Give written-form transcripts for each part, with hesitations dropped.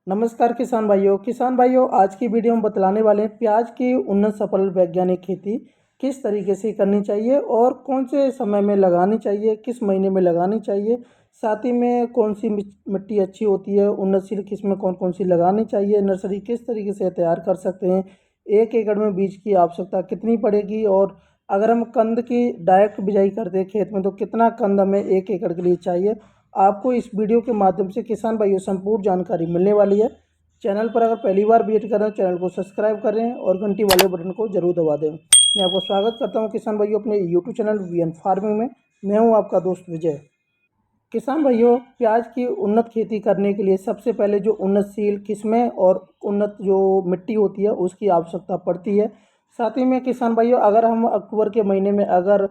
नमस्कार किसान भाइयों आज की वीडियो में बतलाने वाले हैं प्याज की उन्नत सफल वैज्ञानिक खेती किस तरीके से करनी चाहिए और कौन से समय में लगानी चाहिए, किस महीने में लगानी चाहिए। साथ ही में कौन सी मिट्टी अच्छी होती है, उन्नतशील किस्में कौन कौन सी लगानी चाहिए, नर्सरी किस तरीके से तैयार कर सकते हैं, 1 एकड़ में बीज की आवश्यकता कितनी पड़ेगी और अगर हम कंद की डायरेक्ट बिजाई करते हैं खेत में तो कितना कंद हमें 1 एकड़ के लिए चाहिए। आपको इस वीडियो के माध्यम से किसान भाइयों संपूर्ण जानकारी मिलने वाली है। चैनल पर अगर पहली बार विजिट कर रहे हैं चैनल को सब्सक्राइब करें और घंटी वाले बटन को जरूर दबा दें। मैं आपको स्वागत करता हूं किसान भाइयों अपने यूट्यूब चैनल वीएन फार्मिंग में। मैं हूं आपका दोस्त विजय। किसान भाइयों प्याज की उन्नत खेती करने के लिए सबसे पहले जो उन्नतशील किस्में और उन्नत जो मिट्टी होती है उसकी आवश्यकता पड़ती है। साथ ही में किसान भाइयों अगर हम अक्टूबर के महीने में अगर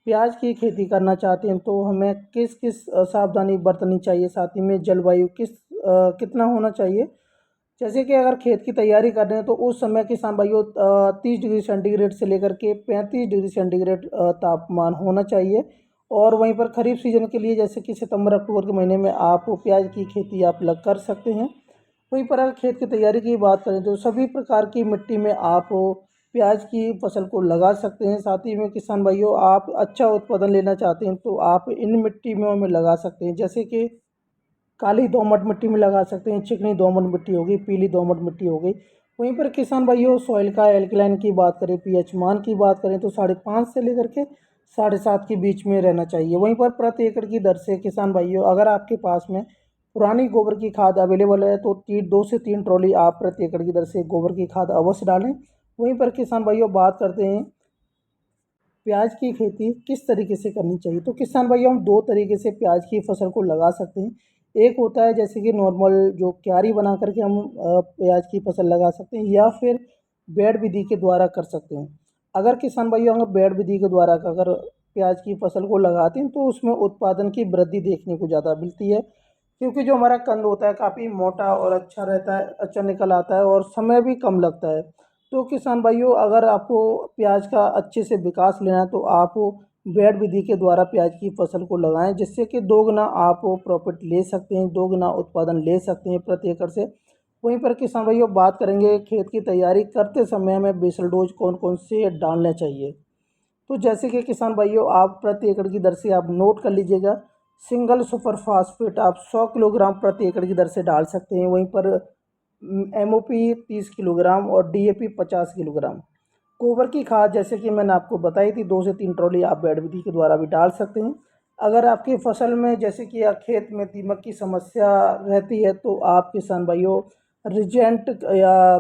प्याज की खेती करना चाहते हैं तो हमें किस किस सावधानी बरतनी चाहिए, साथ ही में जलवायु कितना होना चाहिए। जैसे कि अगर खेत की तैयारी कर रहे हैं तो उस समय किसान भाइयों 30 डिग्री सेंटीग्रेड से लेकर के 35 डिग्री सेंटीग्रेड तापमान होना चाहिए। और वहीं पर खरीफ सीजन के लिए जैसे कि सितंबर अक्टूबर के महीने में आप प्याज की खेती आप लग कर सकते हैं। वहीं पर अगर खेत की तैयारी की बात करें तो सभी प्रकार की मिट्टी में आप प्याज की फसल को लगा सकते हैं। साथ ही में किसान भाइयों आप अच्छा उत्पादन लेना चाहते हैं तो आप इन मिट्टी में लगा सकते हैं, जैसे कि काली दोमट मिट्टी में लगा सकते हैं, चिकनी दोमट मिट्टी हो गई, पीली दोमट मिट्टी हो गई। वहीं पर किसान भाइयों सॉइल का एल्कलाइन की बात करें, पीएच मान की बात करें तो 5.5 से लेकर के 7.5 के बीच में रहना चाहिए। वहीं पर प्रति एकड़ की दर से किसान भाइयों अगर आपके पास में पुरानी गोबर की खाद अवेलेबल है तो 2 से 3 ट्रॉली आप प्रति एकड़ की दर से गोबर की खाद अवश्य डालें। वहीं पर किसान भाइयों बात करते हैं प्याज की खेती किस तरीके से करनी चाहिए, तो किसान भाइयों हम दो तरीके से प्याज की फसल को लगा सकते हैं। एक होता है जैसे कि नॉर्मल जो क्यारी बना करके हम प्याज की फसल लगा सकते हैं, या फिर बेड विधि के द्वारा कर सकते हैं। अगर किसान भाइयों अगर बेड विधि के द्वारा अगर प्याज की फसल को लगाते हैं तो उसमें उत्पादन की वृद्धि देखने को ज़्यादा मिलती है, क्योंकि जो हमारा कंद होता है काफ़ी मोटा और अच्छा रहता है, अच्छा निकल आता है और समय भी कम लगता है। तो किसान भाइयों अगर आपको प्याज का अच्छे से विकास लेना है तो आप बेड विधि के द्वारा प्याज की फसल को लगाएं, जिससे कि दोगुना आप प्रॉफिट ले सकते हैं, दोगुना उत्पादन ले सकते हैं प्रति एकड़ से। वहीं पर किसान भाइयों बात करेंगे खेत की तैयारी करते समय हमें बेसल डोज कौन कौन से डालने चाहिए। तो जैसे कि किसान भाइयों आप प्रति एकड़ की दर से आप नोट कर लीजिएगा। सिंगल सुपर फास्फेट आप 100 किलोग्राम प्रति एकड़ की दर से डाल सकते हैं। वहीं पर एमओपी 30 किलोग्राम और डीएपी 50 किलोग्राम। गोबर की खाद जैसे कि मैंने आपको बताई थी 2 से 3 ट्रॉली आप बेड विधि के द्वारा भी डाल सकते हैं। अगर आपकी फसल में जैसे कि खेत में दीमक की समस्या रहती है तो आप किसान भाइयों रिजेंट या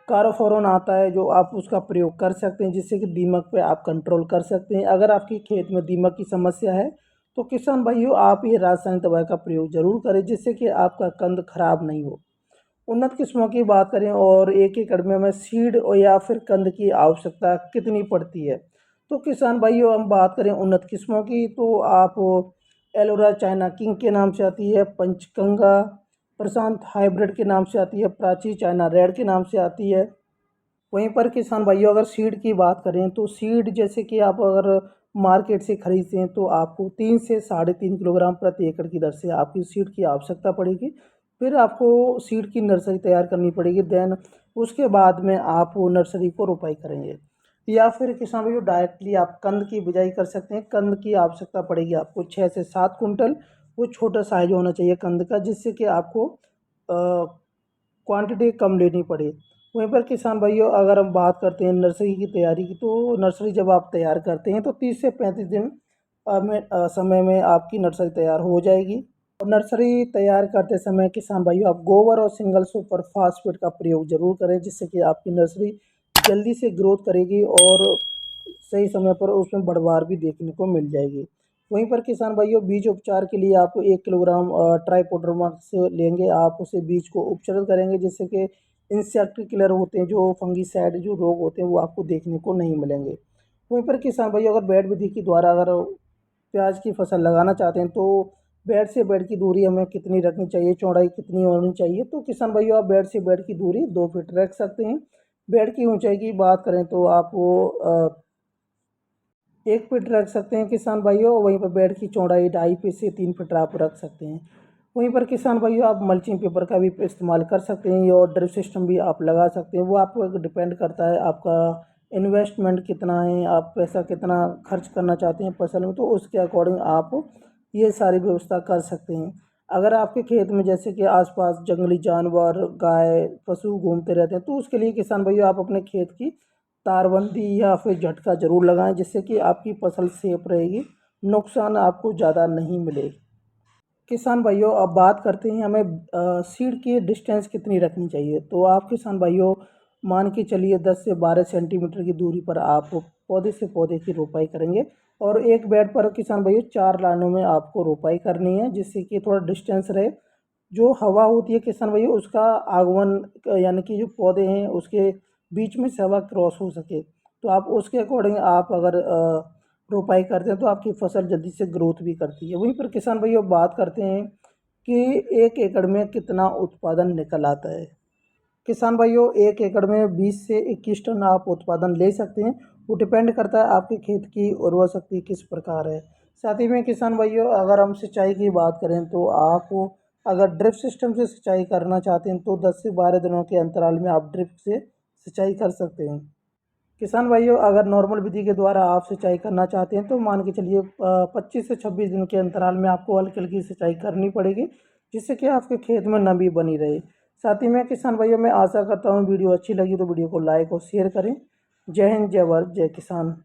कारोफोरन आता है जो आप उसका प्रयोग कर सकते हैं, जिससे कि दीमक पे आप कंट्रोल कर सकते हैं। अगर आपकी खेत में दीमक की समस्या है तो किसान भाइयों आप ये रासायनिक दवा का प्रयोग जरूर करें, जिससे कि आपका कंद खराब नहीं हो। उन्नत किस्मों की बात करें और 1 एकड़ में हमें सीड और या फिर कंद की आवश्यकता कितनी पड़ती है, तो किसान भाइयों हम बात करें उन्नत किस्मों की तो आप एलोरा चाइना किंग के नाम से आती है, पंचगंगा प्रशांत हाइब्रिड के नाम से आती है, प्राची चाइना रेड के नाम से आती है। वहीं पर किसान भाइयों अगर सीड की बात करें तो सीड जैसे कि आप अगर मार्केट से खरीदते हैं तो आपको 3 से 3.5 किलोग्राम प्रति एकड़ की दर से आपकी सीड की आवश्यकता पड़ेगी। फिर आपको सीड की नर्सरी तैयार करनी पड़ेगी, देन उसके बाद में आप वो नर्सरी को रोपाई करेंगे। या फिर किसान भाइयों डायरेक्टली आप कंद की बिजाई कर सकते हैं। कंद की आवश्यकता पड़ेगी आपको 6 से 7 कुंटल। वो छोटा साइज होना चाहिए कंद का, जिससे कि आपको क्वांटिटी कम लेनी पड़े। वहीं पर किसान भाइयों अगर हम बात करते हैं नर्सरी की तैयारी की तो नर्सरी जब आप तैयार करते हैं तो 30 से 35 दिन समय में आपकी नर्सरी तैयार हो जाएगी। और नर्सरी तैयार करते समय किसान भाइयों आप गोबर और सिंगल सुपर फास्फेट का प्रयोग जरूर करें, जिससे कि आपकी नर्सरी जल्दी से ग्रोथ करेगी और सही समय पर उसमें बढ़वार भी देखने को मिल जाएगी। वहीं पर किसान भाइयों बीज उपचार के लिए आप 1 किलोग्राम ट्राइकोडर्मा से लेंगे, आप उसे बीज को उपचारित करेंगे, जिससे कि इंसेक्ट किलर होते हैं जो फंगीसाइड जो रोग होते हैं वो आपको देखने को नहीं मिलेंगे। वहीं पर किसान भाइयों अगर बेड विधि के द्वारा अगर प्याज की फसल लगाना चाहते हैं तो बेड से बेड की दूरी हमें कितनी रखनी चाहिए, चौड़ाई कितनी होनी चाहिए, तो किसान भाइयों आप बेड से बेड की दूरी 2 फीट रख सकते हैं। बेड की ऊंचाई की बात करें तो आप वो 1 फीट रख सकते हैं किसान भाइयों। वहीं पर बेड की चौड़ाई 2.5 फीट से 3 फीट आप रख सकते हैं। वहीं पर किसान भाइयों आप मल्चिंग पेपर का भी इस्तेमाल कर सकते हैं और ड्रिप सिस्टम भी आप लगा सकते हैं। वो आप पर डिपेंड करता है आपका इन्वेस्टमेंट कितना है, आप पैसा कितना खर्च करना चाहते हैं फसल में, तो उसके अकॉर्डिंग आप ये सारी व्यवस्था कर सकते हैं। अगर आपके खेत में जैसे कि आसपास जंगली जानवर, गाय, पशु घूमते रहते हैं, तो उसके लिए किसान भाइयों आप अपने खेत की तारबंदी या फिर झटका ज़रूर लगाएं, जिससे कि आपकी फसल सेफ रहेगी, नुकसान आपको ज़्यादा नहीं मिलेगा। किसान भाइयों अब बात करते हैं हमें सीड की डिस्टेंस कितनी रखनी चाहिए। तो आप किसान भाइयों मान के चलिए 10 से 12 सेंटीमीटर की दूरी पर आप पौधे से पौधे की रोपाई करेंगे और एक बेड पर किसान भाइयों 4 लाइनों में आपको रोपाई करनी है, जिससे कि थोड़ा डिस्टेंस रहे। जो हवा होती है किसान भाइयों उसका आगमन यानी कि जो पौधे हैं उसके बीच में से हवा क्रॉस हो सके, तो आप उसके अकॉर्डिंग आप अगर रोपाई करते हैं तो आपकी फसल जल्दी से ग्रोथ भी करती है। वहीं पर किसान भाइयों बात करते हैं कि 1 एकड़ में कितना उत्पादन निकल आता है। किसान भाइयों 1 एकड़ में 20 से 21 टन आप उत्पादन ले सकते हैं। वो डिपेंड करता है आपके खेत की उर्वरा शक्ति किस प्रकार है। साथ ही में किसान भाइयों अगर हम सिंचाई की बात करें तो आप अगर ड्रिप सिस्टम से सिंचाई करना चाहते हैं तो 10 से 12 दिनों के अंतराल में आप ड्रिप से सिंचाई कर सकते हैं। किसान भाइयों अगर नॉर्मल विधि के द्वारा आप सिंचाई करना चाहते हैं तो मान के चलिए 25 से 26 दिन के अंतराल में आपको हल्की हल्की सिंचाई करनी पड़ेगी, जिससे कि आपके खेत में नमी बनी रहे। साथ ही में किसान भाइयों मैं आशा करता हूँ वीडियो अच्छी लगी तो वीडियो को लाइक और शेयर करें। जय हिंद, जय भारत, जय किसान।